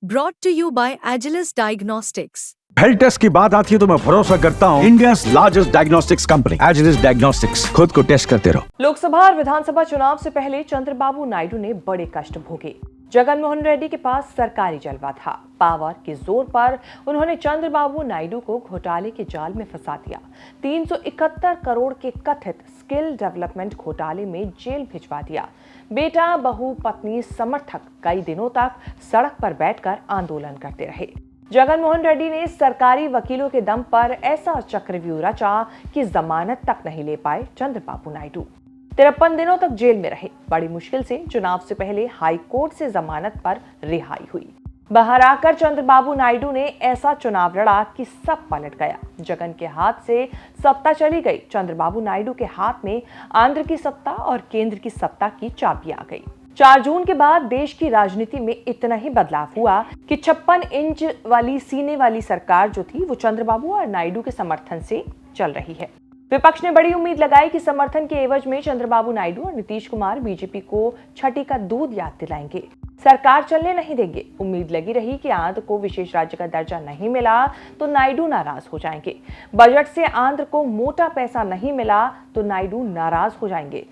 Brought to you by Agilus Diagnostics. Health test की बात आती है तो मैं भरोसा करता हूँ India's largest diagnostics company Agilus diagnostics. खुद को टेस्ट करते रहो। लोकसभा और विधानसभा चुनाव से पहले चंद्रबाबू नायडू ने बड़े कष्ट भोगे। जगनमोहन रेड्डी के पास सरकारी जलवा था। पावर के जोर पर उन्होंने चंद्रबाबू नायडू को घोटाले के जाल में फंसा दिया। 371 करोड़ के कथित स्किल डेवलपमेंट घोटाले में जेल भिजवा दिया। बेटा, बहू, पत्नी, समर्थक कई दिनों तक सड़क पर बैठकर आंदोलन करते रहे। जगनमोहन रेड्डी ने सरकारी वकीलों के दम पर ऐसा चक्रव्यूह रचा कि जमानत तक नहीं ले पाए चंद्रबाबू नायडू। 53 दिनों तक जेल में रहे। बड़ी मुश्किल से चुनाव से पहले हाई कोर्ट से जमानत पर रिहाई हुई। बाहर आकर चंद्रबाबू नायडू ने ऐसा चुनाव लड़ा कि सब पलट गया। जगन के हाथ से सत्ता चली गई। चंद्रबाबू नायडू के हाथ में आंध्र की सत्ता और केंद्र की सत्ता की चाबी आ गई। 4 जून के बाद देश की राजनीति में इतना ही बदलाव हुआ कि 56 इंच वाली सीने वाली सरकार जो थी वो चंद्रबाबू और नायडू के समर्थन से चल रही है। विपक्ष ने बड़ी उम्मीद लगाई कि समर्थन के एवज में चंद्रबाबू नायडू और नीतीश कुमार बीजेपी को छठी का दूध याद दिलाएंगे, सरकार चलने नहीं देंगे। उम्मीद लगी रही कि आंध्र को विशेष राज्य का दर्जा नहीं मिला तो नायडू नाराज हो जाएंगे। बजट से आंध्र को मोटा पैसा नहीं मिला तो नायडू नाराज हो जाएंगे।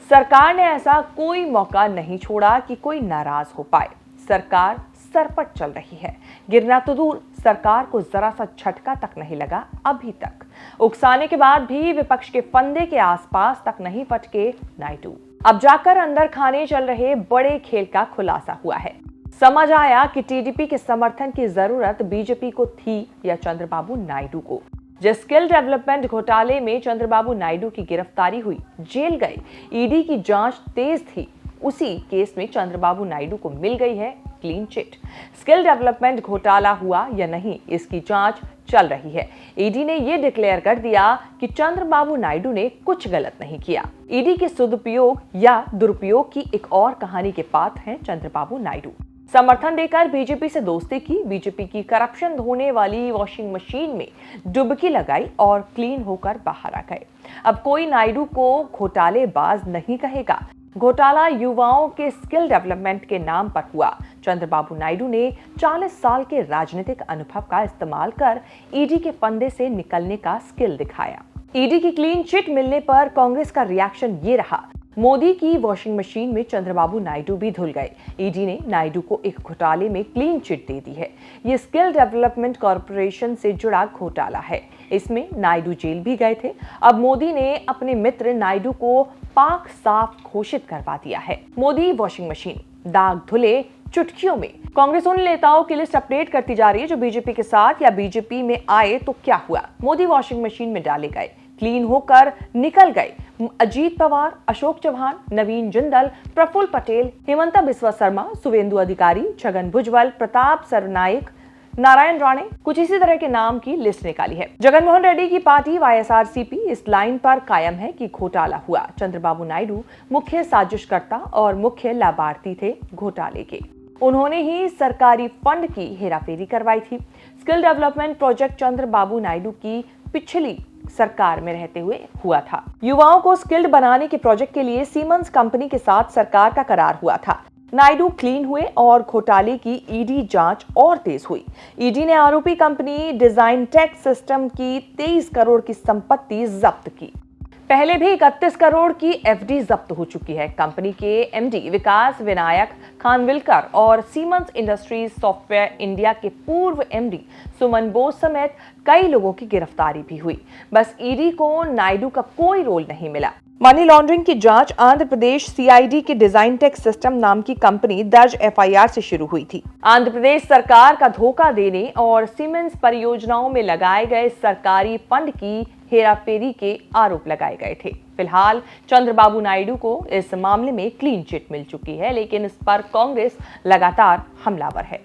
सरकार ने ऐसा कोई मौका नहीं छोड़ा कि कोई नाराज हो पाए। सरकार सरपट चल रही है। गिरना तो दूर, सरकार को जरा सा झटका तक नहीं लगा अभी तक। उकसाने के बाद भी विपक्ष के फंदे के आसपास तक नहीं पटके नायडू। अब जाकर अंदर खाने चल रहे बड़े खेल का खुलासा हुआ है। समझ आया कि टीडीपी के समर्थन की जरूरत बीजेपी को थी या चंद्रबाबू नायडू को। जिस स्किल डेवलपमेंट घोटाले में चंद्रबाबू नायडू की गिरफ्तारी हुई, जेल गए, ईडी की जांच तेज थी, उसी केस में चंद्रबाबू नायडू को मिल गई है क्लीन चिट। स्किल डेवलपमेंट घोटाला हुआ या नहीं, इसकी जांच चल रही है। ईडी ने यह डिक्लेयर कर दिया कि चंद्रबाबू नायडू ने कुछ गलत नहीं किया। ईडी के सदुपयोग या दुरुपयोग की एक और कहानी के पात्र हैं चंद्रबाबू नायडू। समर्थन देकर बीजेपी से दोस्ती की, बीजेपी की करप्शन धोने वाली वॉशिंग मशीन में डुबकी लगाई और क्लीन होकर बाहर आ गए। अब कोई नायडू को घोटालेबाज नहीं कहेगा। घोटाला युवाओं के स्किल डेवलपमेंट के नाम पर हुआ। चंद्रबाबू नायडू ने 40 साल के राजनीतिक अनुभव का इस्तेमाल कर ईडी के फंदे से निकलने का स्किल दिखाया। ईडी की क्लीन चिट मिलने पर कांग्रेस का रिएक्शन ये रहा। मोदी की वॉशिंग मशीन में चंद्रबाबू नायडू भी धुल गए। ईडी ने नायडू को एक घोटाले में क्लीन चिट दे दी है। ये स्किल डेवलपमेंट कॉर्पोरेशन से जुड़ा घोटाला है। इसमें नायडू जेल भी गए थे। अब मोदी ने अपने मित्र नायडू को पाक साफ घोषित करवा दिया है। मोदी वॉशिंग मशीन, दाग धुले चुटकियों में। कांग्रेस उन नेताओं की लिस्ट अपडेट करती जा रही है जो बीजेपी के साथ या बीजेपी में आए तो क्या हुआ। मोदी वॉशिंग मशीन में डाले गए, क्लीन होकर निकल गए। अजीत पवार, अशोक चौहान, नवीन जिंदल, प्रफुल्ल पटेल, हेमंता बिस्वा शर्मा, शुवेंदु अधिकारी, छगन भुजबल, प्रताप सरनाइक, नारायण राणे, कुछ इसी तरह के नाम की लिस्ट निकाली है। जगनमोहन रेड्डी की पार्टी वाईएसआरसीपी इस लाइन पर कायम है कि घोटाला हुआ। चंद्रबाबू नायडू मुख्य साजिशकर्ता और मुख्य लाभार्थी थे घोटाले के। उन्होंने ही सरकारी फंड की हेराफेरी करवाई थी। Skill development project Chandrababu Naidu की पिछली सरकार में रहते हुए हुआ था। युवाओं को स्किल्ड बनाने के प्रोजेक्ट के लिए सीमेंस कंपनी के साथ सरकार का करार हुआ था। नायडू क्लीन हुए और घोटाले की ईडी जांच और तेज हुई। ईडी ने आरोपी कंपनी डिजाइन टेक सिस्टम की 23 करोड़ की संपत्ति जब्त की। पहले भी 31 करोड़ की एफडी जब्त हो चुकी है। कंपनी के एमडी विकास विनायक खानविलकर और सीमेंस इंडस्ट्रीज सॉफ्टवेयर इंडिया के पूर्व एमडी सुमन बोस समेत कई लोगों की गिरफ्तारी भी हुई। बस ईडी को नायडू का कोई रोल नहीं मिला। मनी लॉन्ड्रिंग की जांच आंध्र प्रदेश सीआईडी के डिजाइन टेक सिस्टम नाम की कंपनी दर्ज एफआईआर से शुरू हुई थी। आंध्र प्रदेश सरकार का धोखा देने और सीमेंस परियोजनाओं में लगाए गए सरकारी फंड की हेराफेरी के आरोप लगाए गए थे। फिलहाल चंद्रबाबू नायडू को इस मामले में क्लीन चिट मिल चुकी है, लेकिन इस पर कांग्रेस लगातार हमलावर है।